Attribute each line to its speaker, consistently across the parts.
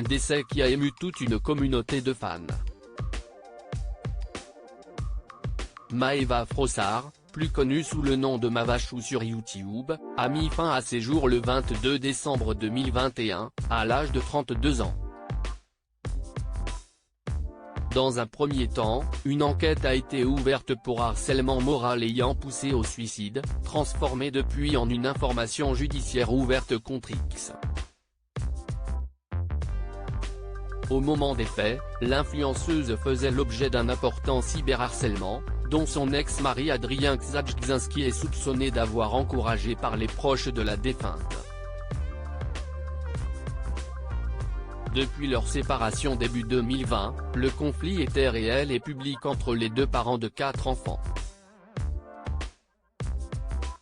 Speaker 1: Un décès qui a ému toute une communauté de fans. Maeva Frossard, plus connue sous le nom de Mavachou sur YouTube, a mis fin à ses jours le 22 décembre 2021, à l'âge de 32 ans. Dans un premier temps, une enquête a été ouverte pour harcèlement moral ayant poussé au suicide, transformée depuis en une information judiciaire ouverte contre X. Au moment des faits, l'influenceuse faisait l'objet d'un important cyberharcèlement, dont son ex-mari Adrien Gzadzinski est soupçonné d'avoir encouragé par les proches de la défunte. Depuis leur séparation début 2020, le conflit était réel et public entre les deux parents de 4 enfants.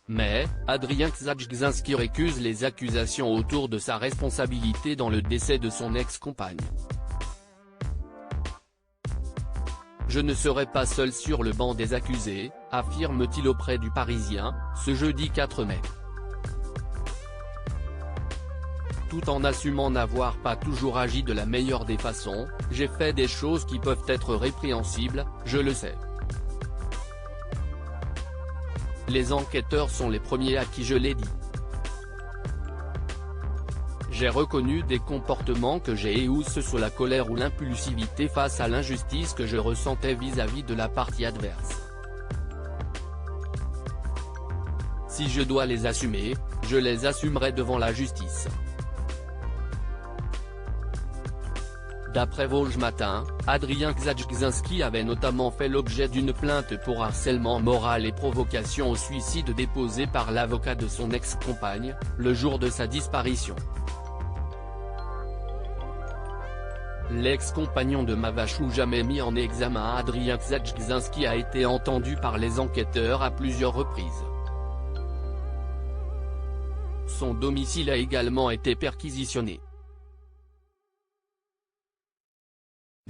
Speaker 1: Mais, Adrien Gzadzinski récuse les accusations autour de sa responsabilité dans le décès de son ex-compagne. Je ne serai pas seul sur le banc des accusés, affirme-t-il auprès du Parisien, ce jeudi 4 mai. Tout en assumant n'avoir pas toujours agi de la meilleure des façons, j'ai fait des choses qui peuvent être répréhensibles, je le sais. Les enquêteurs sont les premiers à qui je l'ai dit. J'ai reconnu des comportements que j'ai eus, ce soit la colère ou l'impulsivité face à l'injustice que je ressentais vis-à-vis de la partie adverse. Si je dois les assumer, je les assumerai devant la justice. D'après Vosges Matin, Adrien Gzadzinski avait notamment fait l'objet d'une plainte pour harcèlement moral et provocation au suicide déposée par l'avocat de son ex-compagne, le jour de sa disparition. L'ex-compagnon de Mavachou, jamais mis en examen, Adrien Gzadzinski, a été entendu par les enquêteurs à plusieurs reprises. Son domicile a également été perquisitionné.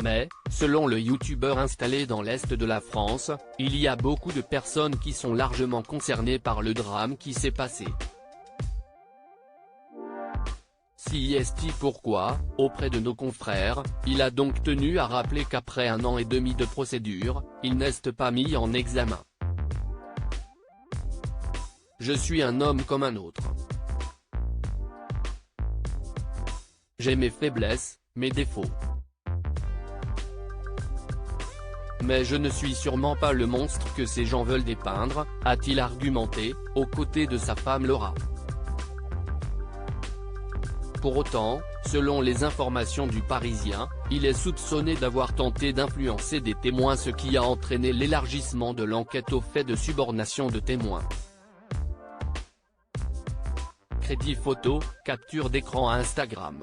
Speaker 1: Mais, selon le youtubeur installé dans l'Est de la France, il y a beaucoup de personnes qui sont largement concernées par le drame qui s'est passé. Si est-il pourquoi, auprès de nos confrères, il a donc tenu à rappeler qu'après 1 an et demi de procédure, il n'est pas mis en examen. Je suis un homme comme un autre. J'ai mes faiblesses, mes défauts. Mais je ne suis sûrement pas le monstre que ces gens veulent dépeindre, a-t-il argumenté, aux côtés de sa femme Laura. Pour autant, selon les informations du Parisien, il est soupçonné d'avoir tenté d'influencer des témoins, ce qui a entraîné l'élargissement de l'enquête au fait de subornation de témoins. Crédit photo, capture d'écran à Instagram.